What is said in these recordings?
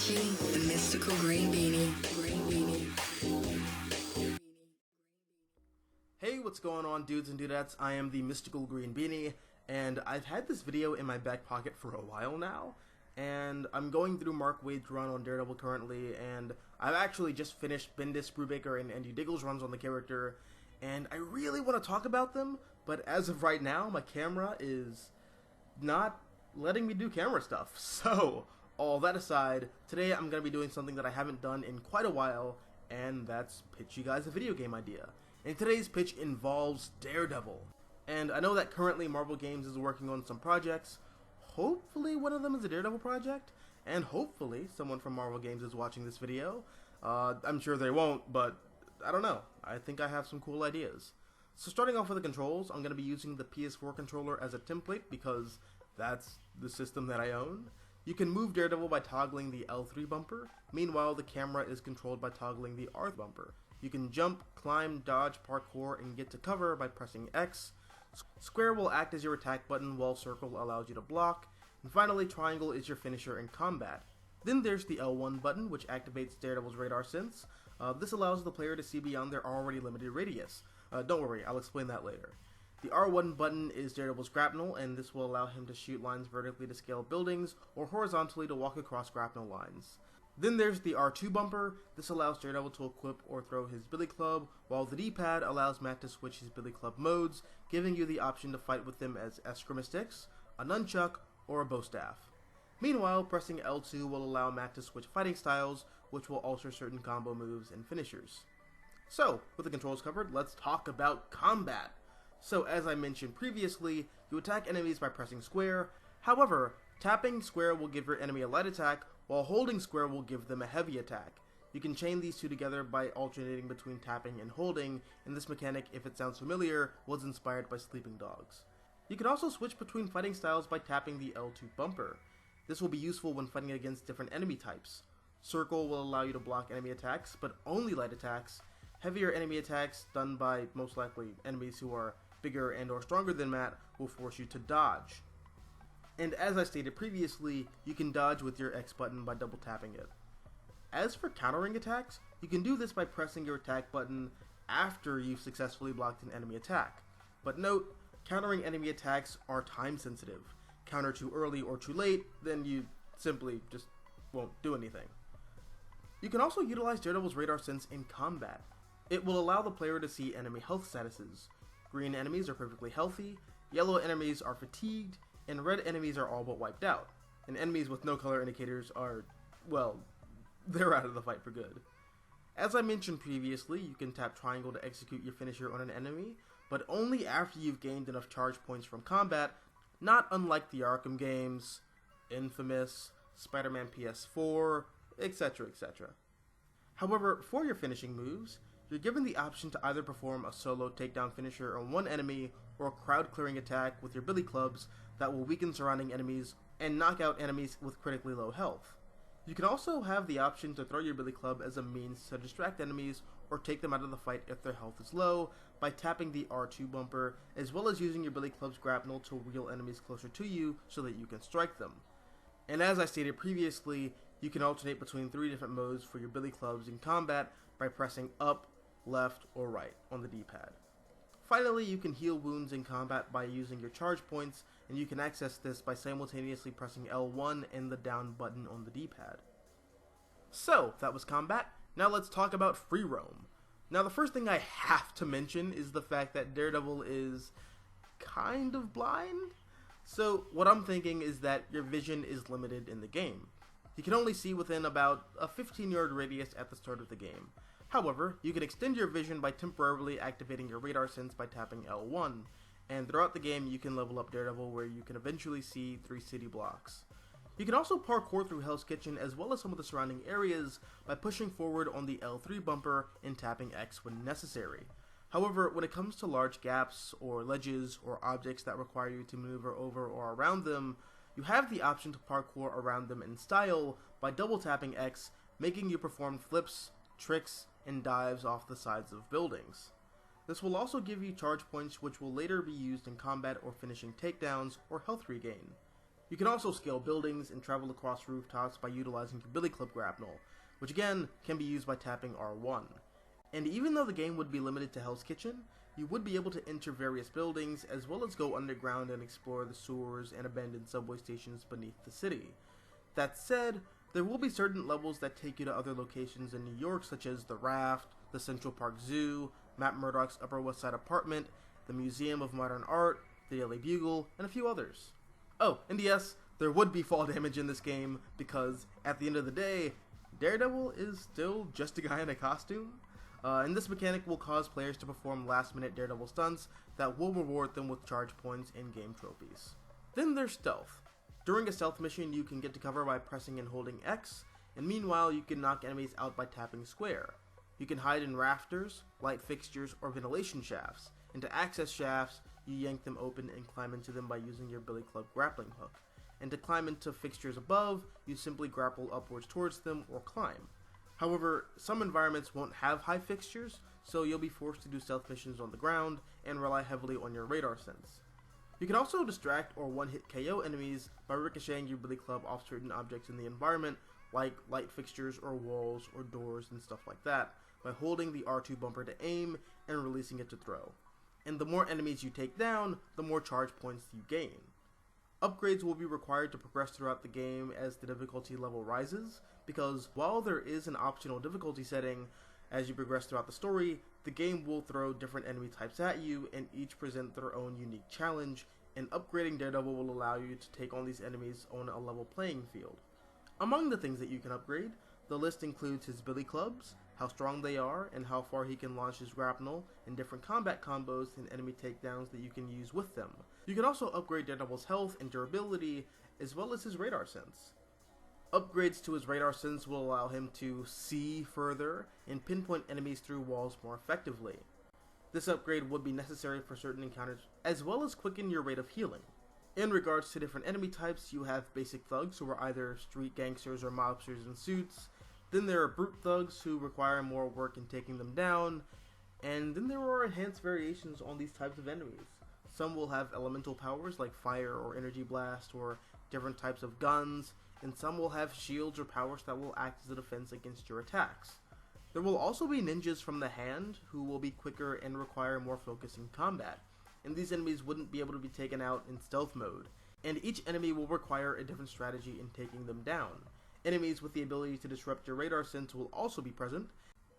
watching the Mystical Green Beanie. Hey, what's going on, dudes and dudettes? I am the Mystical Green Beanie, and I've had this video in my back pocket for a while now, and I'm going through Mark Waid's run on Daredevil currently, and I've actually just finished Bendis, Brubaker, and Andy Diggle's runs on the character, and I really want to talk about them, but as of right now, my camera is not letting me do camera stuff. So, all that aside, today I'm going to be doing something that I haven't done in quite a while, and that's pitch you guys a video game idea. And today's pitch involves Daredevil. And I know that currently Marvel Games is working on some projects. Hopefully one of them is a Daredevil project, and hopefully someone from Marvel Games is watching this video. I'm sure they won't, but I don't know. I think I have some cool ideas. So starting off with the controls, I'm going to be using the PS4 controller as a template because that's the system that I own. You can move Daredevil by toggling the L3 bumper. Meanwhile, the camera is controlled by toggling the R bumper. You can jump, climb, dodge, parkour, and get to cover by pressing X. Square will act as your attack button, while circle allows you to block. And finally, triangle is your finisher in combat. Then there's the L1 button, which activates Daredevil's radar sense. This allows the player to see beyond their already limited radius. Don't worry, I'll explain that later. The R1 button is Daredevil's grapnel, and this will allow him to shoot lines vertically to scale buildings, or horizontally to walk across grapnel lines. Then there's the R2 bumper. This allows Daredevil to equip or throw his billy club, while the D-pad allows Matt to switch his billy club modes, giving you the option to fight with them as eskrima sticks, a nunchuck, or a bow staff. Meanwhile, pressing L2 will allow Matt to switch fighting styles, which will alter certain combo moves and finishers. So, with the controls covered, let's talk about combat. So, as I mentioned previously, you attack enemies by pressing square. However, tapping square will give your enemy a light attack, while holding square will give them a heavy attack. You can chain these two together by alternating between tapping and holding, and this mechanic, if it sounds familiar, was inspired by Sleeping Dogs. You can also switch between fighting styles by tapping the L2 bumper. This will be useful when fighting against different enemy types. Circle will allow you to block enemy attacks, but only light attacks. Heavier enemy attacks, done by most likely enemies who are bigger and or stronger than Matt, will force you to dodge. And as I stated previously, you can dodge with your X button by double tapping it. As for countering attacks, you can do this by pressing your attack button after you've successfully blocked an enemy attack. But note, countering enemy attacks are time sensitive. Counter too early or too late, then you simply just won't do anything. You can also utilize Daredevil's radar sense in combat. It will allow the player to see enemy health statuses. Green enemies are perfectly healthy, yellow enemies are fatigued, and red enemies are all but wiped out. And enemies with no color indicators are, well, they're out of the fight for good. As I mentioned previously, you can tap triangle to execute your finisher on an enemy, but only after you've gained enough charge points from combat, not unlike the Arkham games, Infamous, Spider-Man PS4, etc., etc. However, for your finishing moves, you're given the option to either perform a solo takedown finisher on one enemy or a crowd clearing attack with your billy clubs that will weaken surrounding enemies and knock out enemies with critically low health. You can also have the option to throw your billy club as a means to distract enemies or take them out of the fight if their health is low by tapping the R2 bumper, as well as using your billy club's grapnel to wheel enemies closer to you so that you can strike them. And as I stated previously, you can alternate between 3 different modes for your billy clubs in combat by pressing up, left, or right on the D-pad. Finally, you can heal wounds in combat by using your charge points, and you can access this by simultaneously pressing L1 and the down button on the D-pad. So, that was combat. Now let's talk about free roam. Now the first thing I have to mention is the fact that Daredevil is kind of blind. So what I'm thinking is that your vision is limited in the game. You can only see within about a 15-yard radius at the start of the game. However, you can extend your vision by temporarily activating your radar sense by tapping L1, and throughout the game you can level up Daredevil where you can eventually see 3 city blocks. You can also parkour through Hell's Kitchen as well as some of the surrounding areas by pushing forward on the L3 bumper and tapping X when necessary. However, when it comes to large gaps or ledges or objects that require you to maneuver over or around them, you have the option to parkour around them in style by double tapping X, making you perform flips, tricks, and dives off the sides of buildings. This will also give you charge points which will later be used in combat or finishing takedowns or health regain. You can also scale buildings and travel across rooftops by utilizing your Billy Club grapnel, which again can be used by tapping R1. And even though the game would be limited to Hell's Kitchen, you would be able to enter various buildings as well as go underground and explore the sewers and abandoned subway stations beneath the city. That said, there will be certain levels that take you to other locations in New York, such as the Raft, the Central Park Zoo, Matt Murdock's Upper West Side apartment, the Museum of Modern Art, the Daily Bugle, and a few others. Oh, and yes, there would be fall damage in this game, because at the end of the day, Daredevil is still just a guy in a costume. And this mechanic will cause players to perform last-minute Daredevil stunts that will reward them with charge points and game trophies. Then there's stealth. During a stealth mission, you can get to cover by pressing and holding X, and meanwhile you can knock enemies out by tapping square. You can hide in rafters, light fixtures, or ventilation shafts, and to access shafts, you yank them open and climb into them by using your Billy Club grappling hook. And to climb into fixtures above, you simply grapple upwards towards them or climb. However, some environments won't have high fixtures, so you'll be forced to do stealth missions on the ground and rely heavily on your radar sense. You can also distract or one-hit KO enemies by ricocheting your Billy Club off certain objects in the environment, like light fixtures or walls or doors and stuff like that, by holding the R2 bumper to aim and releasing it to throw. And the more enemies you take down, the more charge points you gain. Upgrades will be required to progress throughout the game as the difficulty level rises, because while there is an optional difficulty setting as you progress throughout the story, the game will throw different enemy types at you and each present their own unique challenge, and upgrading Daredevil will allow you to take on these enemies on a level playing field. Among the things that you can upgrade, the list includes his Billy Clubs, how strong they are, and how far he can launch his grapnel, and different combat combos and enemy takedowns that you can use with them. You can also upgrade Daredevil's health and durability, as well as his radar sense. Upgrades to his radar sense will allow him to see further and pinpoint enemies through walls more effectively. This upgrade would be necessary for certain encounters, as well as quicken your rate of healing. In regards to different enemy types, you have basic thugs who are either street gangsters or mobsters in suits. Then there are brute thugs who require more work in taking them down. And then there are enhanced variations on these types of enemies. Some will have elemental powers like fire or energy blast or different types of guns, and some will have shields or powers that will act as a defense against your attacks. There will also be ninjas from the hand who will be quicker and require more focus in combat, and these enemies wouldn't be able to be taken out in stealth mode, and each enemy will require a different strategy in taking them down. Enemies with the ability to disrupt your radar sense will also be present,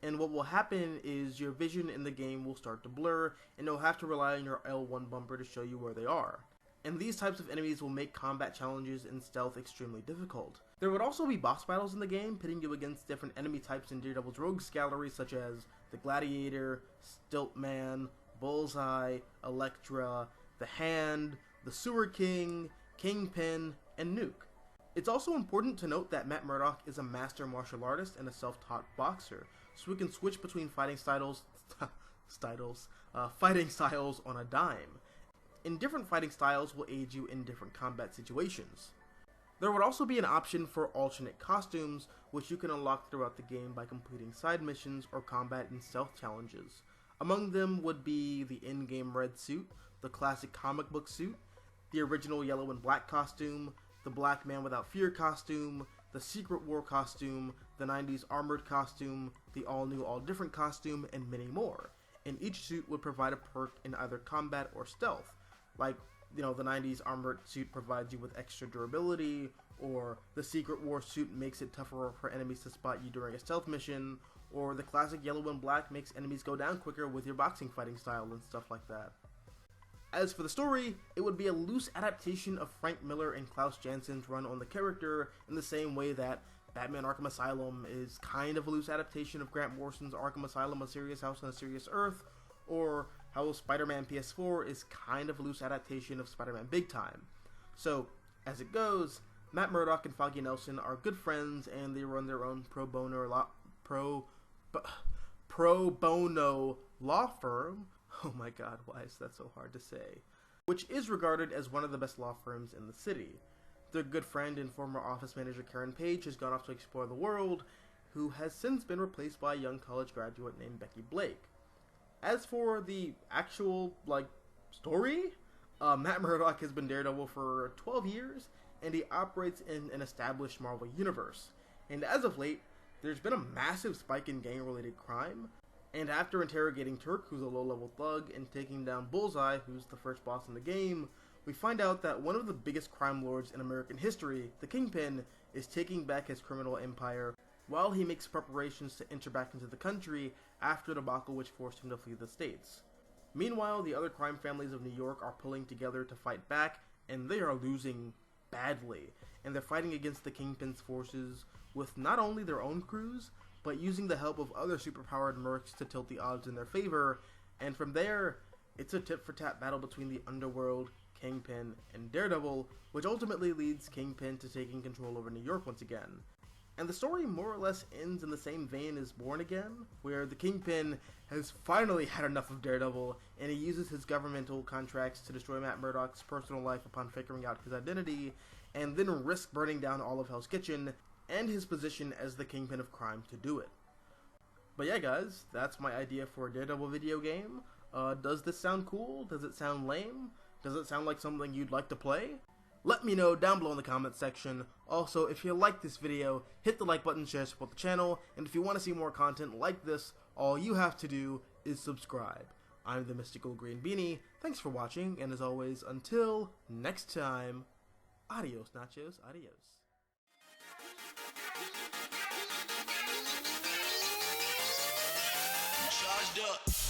and what will happen is your vision in the game will start to blur, and you'll have to rely on your L1 bumper to show you where they are. And these types of enemies will make combat challenges in stealth extremely difficult. There would also be boss battles in the game, pitting you against different enemy types in Daredevil's Rogues Gallery, such as the Gladiator, Stiltman, Bullseye, Elektra, the Hand, the Sewer King, Kingpin, and Nuke. It's also important to note that Matt Murdock is a master martial artist and a self-taught boxer, so we can switch between fighting styles on a dime. And different fighting styles will aid you in different combat situations. There would also be an option for alternate costumes, which you can unlock throughout the game by completing side missions or combat and stealth challenges. Among them would be the in-game red suit, the classic comic book suit, the original yellow and black costume, the Black Man Without Fear costume, the Secret War costume, the 90s armored costume, the all-new, all-different costume, and many more. And each suit would provide a perk in either combat or stealth. Like, the 90s armored suit provides you with extra durability, or the Secret War suit makes it tougher for enemies to spot you during a stealth mission, or the classic yellow and black makes enemies go down quicker with your boxing fighting style and stuff like that. As for the story, it would be a loose adaptation of Frank Miller and Klaus Jansson's run on the character, in the same way that Batman Arkham Asylum is kind of a loose adaptation of Grant Morrison's Arkham Asylum: A Serious House on a Serious Earth, or how Spider-Man PS4 is kind of a loose adaptation of Spider-Man Big Time. So, as it goes, Matt Murdock and Foggy Nelson are good friends, and they run their own pro bono law firm. Oh my god, why is that so hard to say? Which is regarded as one of the best law firms in the city. Their good friend and former office manager Karen Page has gone off to explore the world, who has since been replaced by a young college graduate named Becky Blake. As for the actual, story, Matt Murdock has been Daredevil for 12 years, and he operates in an established Marvel universe. And as of late, there's been a massive spike in gang-related crime, and after interrogating Turk, who's a low-level thug, and taking down Bullseye, who's the first boss in the game, we find out that one of the biggest crime lords in American history, the Kingpin, is taking back his criminal empire while he makes preparations to enter back into the country after the debacle which forced him to flee the States. Meanwhile, the other crime families of New York are pulling together to fight back, and they are losing badly, and they're fighting against the Kingpin's forces with not only their own crews, but using the help of other superpowered mercs to tilt the odds in their favor, and from there, it's a tit-for-tat battle between the Underworld, Kingpin, and Daredevil, which ultimately leads Kingpin to taking control over New York once again. And the story more or less ends in the same vein as Born Again, where the Kingpin has finally had enough of Daredevil, and he uses his governmental contracts to destroy Matt Murdock's personal life upon figuring out his identity, and then risk burning down all of Hell's Kitchen, and his position as the Kingpin of crime to do it. But yeah guys, that's my idea for a Daredevil video game. Does this sound cool? Does it sound lame? Does it sound like something you'd like to play? Let me know down below in the comments section. Also, if you like this video, hit the like button, share, support the channel, and if you want to see more content like this, all you have to do is subscribe. I'm the Mystical Green Beanie, thanks for watching, and as always, until next time, adios nachos, adios. Charged up.